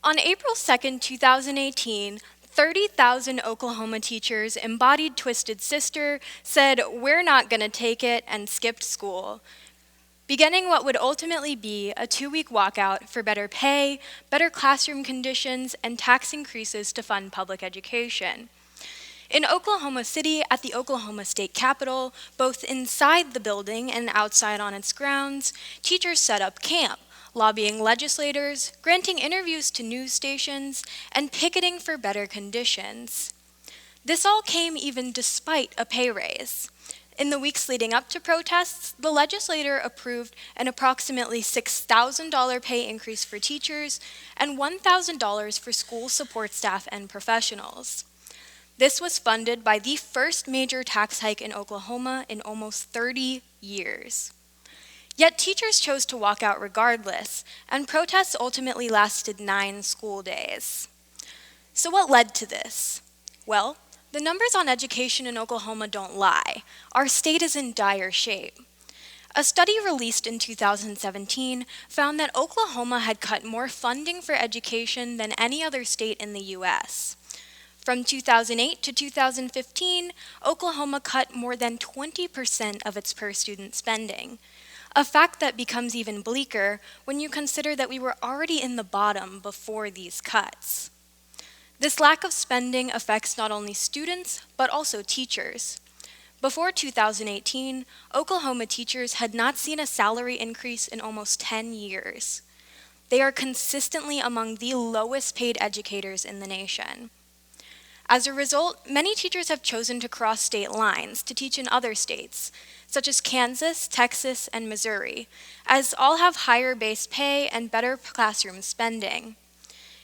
On April 2nd, 2018, 30,000 Oklahoma teachers embodied Twisted Sister, said, "We're not gonna take it," and skipped school, beginning what would ultimately be a 2-week walkout for better pay, better classroom conditions, and tax increases to fund public education. In Oklahoma City, at the Oklahoma State Capitol, both inside the building and outside on its grounds, teachers set up camp, lobbying legislators, granting interviews to news stations, and picketing for better conditions. This all came even despite a pay raise. In the weeks leading up to protests, the legislature approved an approximately $6,000 pay increase for teachers and $1,000 for school support staff and professionals. This was funded by the first major tax hike in Oklahoma in almost 30 years. Yet teachers chose to walk out regardless, and protests ultimately lasted 9 school days. So what led to this? Well, the numbers on education in Oklahoma don't lie. Our state is in dire shape. A study released in 2017 found that Oklahoma had cut more funding for education than any other state in the U.S. From 2008 to 2015, Oklahoma cut more than 20% of its per-student spending, a fact that becomes even bleaker when you consider that we were already in the bottom before these cuts. This lack of spending affects not only students, but also teachers. Before 2018, Oklahoma teachers had not seen a salary increase in almost 10 years. They are consistently among the lowest paid educators in the nation. As a result, many teachers have chosen to cross state lines to teach in other states, such as Kansas, Texas, and Missouri, as all have higher base pay and better classroom spending.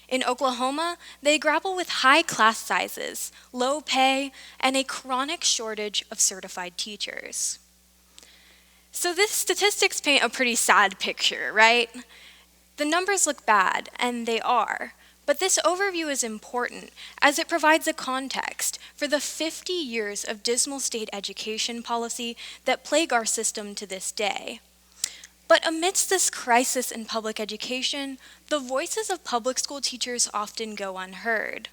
In Oklahoma, they grapple with high class sizes, low pay, and a chronic shortage of certified teachers. So these statistics paint a pretty sad picture, right? The numbers look bad, and they are. But this overview is important as it provides a context for the 50 years of dismal state education policy that plague our system to this day. But amidst this crisis in public education, the voices of public school teachers often go unheard.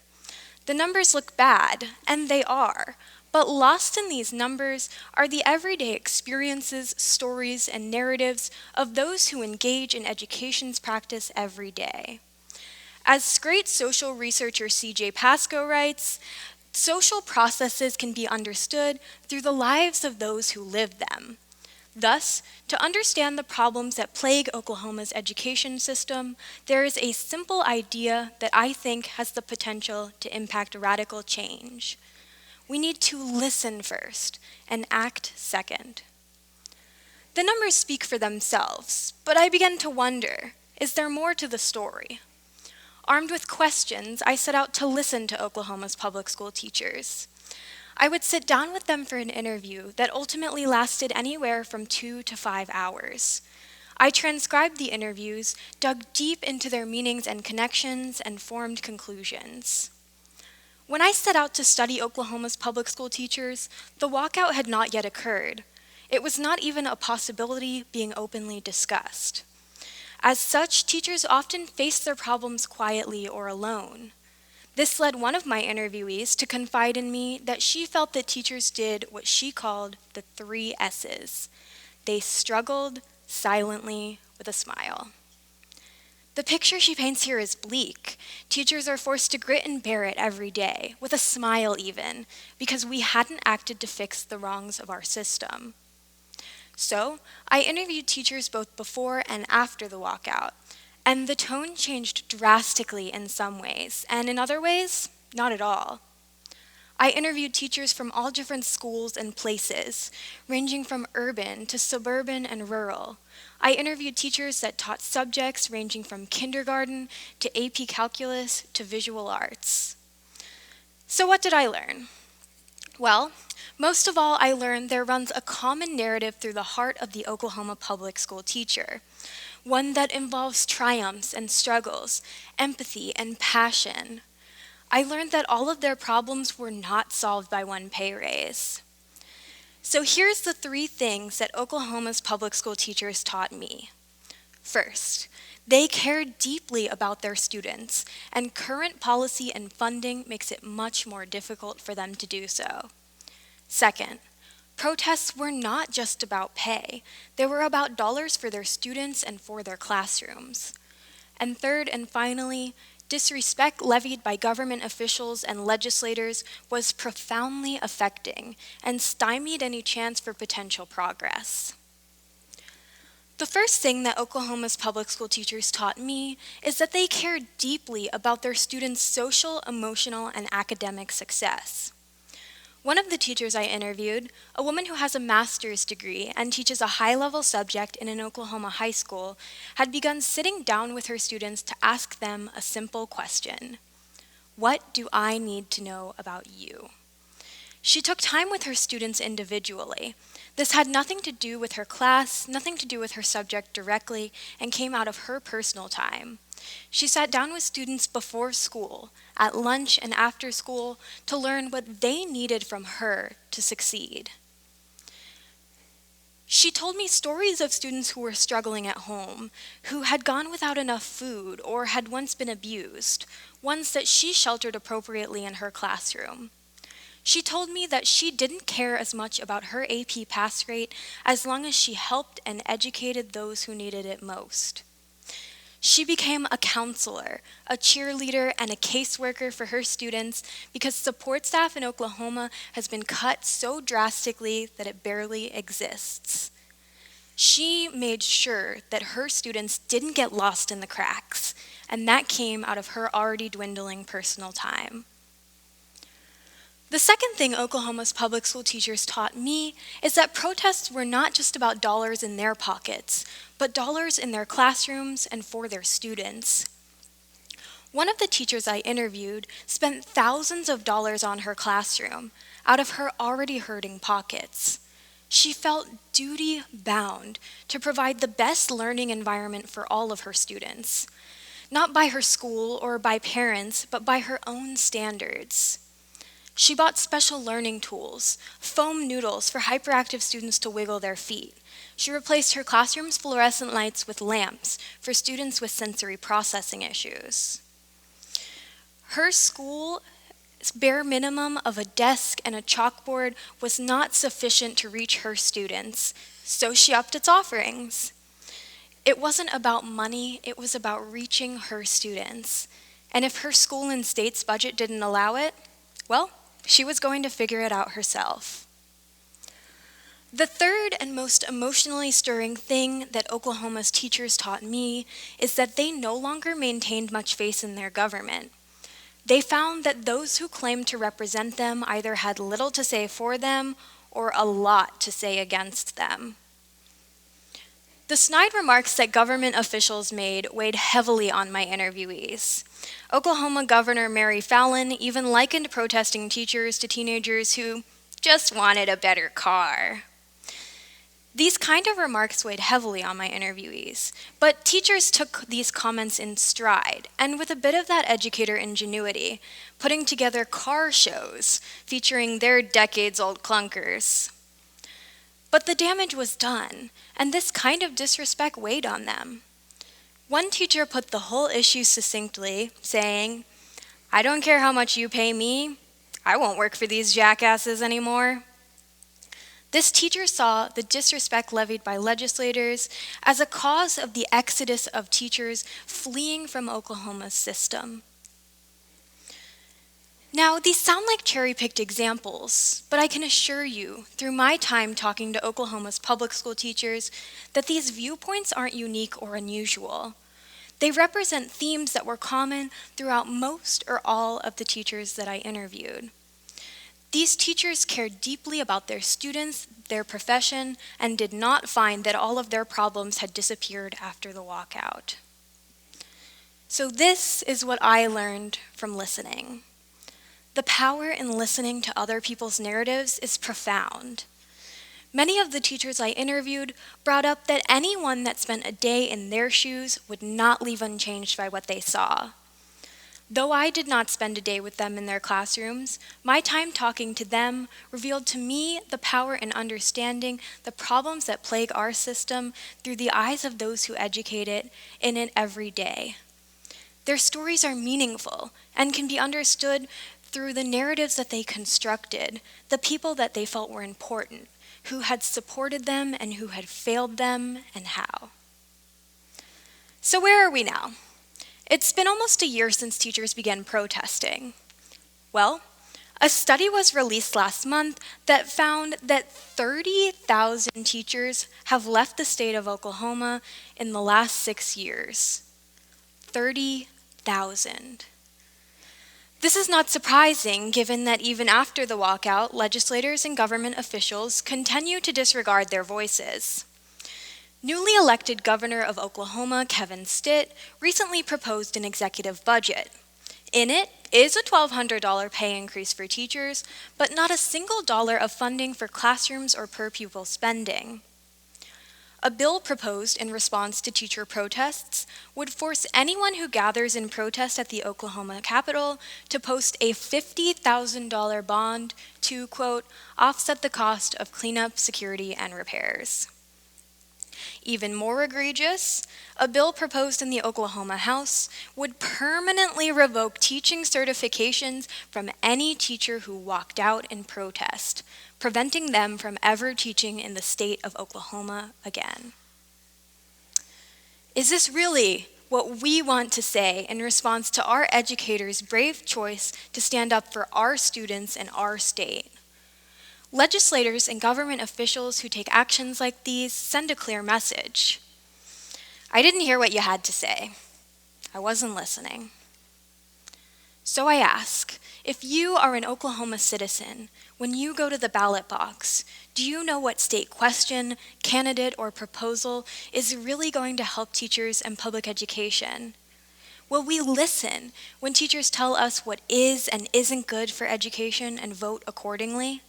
The numbers look bad, and they are, but lost in these numbers are the everyday experiences, stories, and narratives of those who engage in education's practice every day. As great social researcher C.J. Pascoe writes, social processes can be understood through the lives of those who live them. Thus, to understand the problems that plague Oklahoma's education system, there is a simple idea that I think has the potential to impact radical change. We need to listen first and act second. The numbers speak for themselves, but I begin to wonder, is there more to the story? Armed with questions, I set out to listen to Oklahoma's public school teachers. I would sit down with them for an interview that ultimately lasted anywhere from 2 to 5 hours. I transcribed the interviews, dug deep into their meanings and connections, and formed conclusions. When I set out to study Oklahoma's public school teachers, the walkout had not yet occurred. It was not even a possibility being openly discussed. As such, teachers often face their problems quietly or alone. This led one of my interviewees to confide in me that she felt that teachers did what she called the 3 S's. They struggled silently with a smile. The picture she paints here is bleak. Teachers are forced to grit and bear it every day, with a smile even, because we hadn't acted to fix the wrongs of our system. So, I interviewed teachers both before and after the walkout, and the tone changed drastically in some ways, and in other ways, not at all. I interviewed teachers from all different schools and places, ranging from urban to suburban and rural. I interviewed teachers that taught subjects ranging from kindergarten to AP Calculus to visual arts. So what did I learn? Well, most of all, I learned there runs a common narrative through the heart of the Oklahoma public school teacher, one that involves triumphs and struggles, empathy and passion. I learned that all of their problems were not solved by one pay raise. So here's the 3 things that Oklahoma's public school teachers taught me. First, they care deeply about their students, and current policy and funding makes it much more difficult for them to do so. Second, protests were not just about pay. They were about dollars for their students and for their classrooms. And third and finally, disrespect levied by government officials and legislators was profoundly affecting and stymied any chance for potential progress. The first thing that Oklahoma's public school teachers taught me is that they care deeply about their students' social, emotional, and academic success. One of the teachers I interviewed, a woman who has a master's degree and teaches a high-level subject in an Oklahoma high school, had begun sitting down with her students to ask them a simple question: what do I need to know about you? She took time with her students individually. This had nothing to do with her class, nothing to do with her subject directly, and came out of her personal time. She sat down with students before school, at lunch and after school, to learn what they needed from her to succeed. She told me stories of students who were struggling at home, who had gone without enough food or had once been abused, ones that she sheltered appropriately in her classroom. She told me that she didn't care as much about her AP pass rate as long as she helped and educated those who needed it most. She became a counselor, a cheerleader, and a caseworker for her students because support staff in Oklahoma has been cut so drastically that it barely exists. She made sure that her students didn't get lost in the cracks, and that came out of her already dwindling personal time. The second thing Oklahoma's public school teachers taught me is that protests were not just about dollars in their pockets, but dollars in their classrooms and for their students. One of the teachers I interviewed spent thousands of dollars on her classroom out of her already hurting pockets. She felt duty-bound to provide the best learning environment for all of her students, not by her school or by parents, but by her own standards. She bought special learning tools, foam noodles for hyperactive students to wiggle their feet. She replaced her classroom's fluorescent lights with lamps for students with sensory processing issues. Her school's bare minimum of a desk and a chalkboard was not sufficient to reach her students, so she upped its offerings. It wasn't about money, it was about reaching her students. And if her school and state's budget didn't allow it, well, she was going to figure it out herself. The third and most emotionally stirring thing that Oklahoma's teachers taught me is that they no longer maintained much faith in their government. They found that those who claimed to represent them either had little to say for them or a lot to say against them. The snide remarks that government officials made weighed heavily on my interviewees. Oklahoma Governor Mary Fallin even likened protesting teachers to teenagers who just wanted a better car. These kind of remarks weighed heavily on my interviewees, but teachers took these comments in stride, and with a bit of that educator ingenuity, putting together car shows featuring their decades-old clunkers. But the damage was done, and this kind of disrespect weighed on them. One teacher put the whole issue succinctly, saying, "I don't care how much you pay me, I won't work for these jackasses anymore." This teacher saw the disrespect levied by legislators as a cause of the exodus of teachers fleeing from Oklahoma's system. Now, these sound like cherry-picked examples, but I can assure you, through my time talking to Oklahoma's public school teachers, that these viewpoints aren't unique or unusual. They represent themes that were common throughout most or all of the teachers that I interviewed. These teachers cared deeply about their students, their profession, and did not find that all of their problems had disappeared after the walkout. So this is what I learned from listening. The power in listening to other people's narratives is profound. Many of the teachers I interviewed brought up that anyone that spent a day in their shoes would not leave unchanged by what they saw. Though I did not spend a day with them in their classrooms, my time talking to them revealed to me the power in understanding the problems that plague our system through the eyes of those who educate it in it every day. Their stories are meaningful and can be understood through the narratives that they constructed, the people that they felt were important, who had supported them and who had failed them, and how. So where are we now? It's been almost a year since teachers began protesting. Well, a study was released last month that found that 30,000 teachers have left the state of Oklahoma in the last 6 years. 30,000. This is not surprising, given that even after the walkout, legislators and government officials continue to disregard their voices. Newly elected governor of Oklahoma, Kevin Stitt, recently proposed an executive budget. In it is a $1,200 pay increase for teachers, but not a single dollar of funding for classrooms or per pupil spending. A bill proposed in response to teacher protests would force anyone who gathers in protest at the Oklahoma Capitol to post a $50,000 bond to, quote, offset the cost of cleanup, security, and repairs. Even more egregious, a bill proposed in the Oklahoma House would permanently revoke teaching certifications from any teacher who walked out in protest, preventing them from ever teaching in the state of Oklahoma again. Is this really what we want to say in response to our educators' brave choice to stand up for our students and our state? Legislators and government officials who take actions like these send a clear message. I didn't hear what you had to say. I wasn't listening. So I ask, if you are an Oklahoma citizen, when you go to the ballot box, do you know what state question, candidate, or proposal is really going to help teachers and public education? Will we listen when teachers tell us what is and isn't good for education and vote accordingly?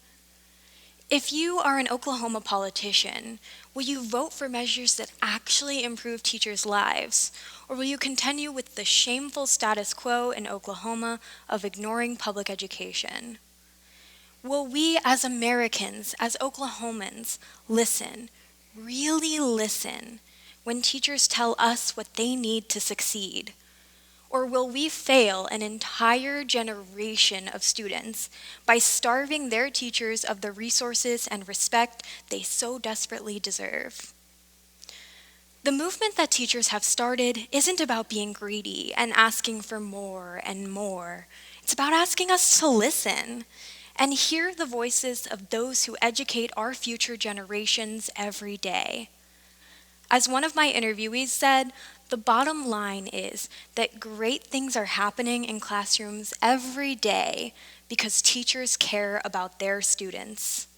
If you are an Oklahoma politician, will you vote for measures that actually improve teachers' lives, or will you continue with the shameful status quo in Oklahoma of ignoring public education? Will we as Americans, as Oklahomans, listen, really listen, when teachers tell us what they need to succeed? Or will we fail an entire generation of students by starving their teachers of the resources and respect they so desperately deserve? The movement that teachers have started isn't about being greedy and asking for more and more. It's about asking us to listen and hear the voices of those who educate our future generations every day. As one of my interviewees said, the bottom line is that great things are happening in classrooms every day because teachers care about their students.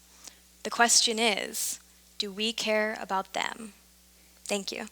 The question is, do we care about them? Thank you.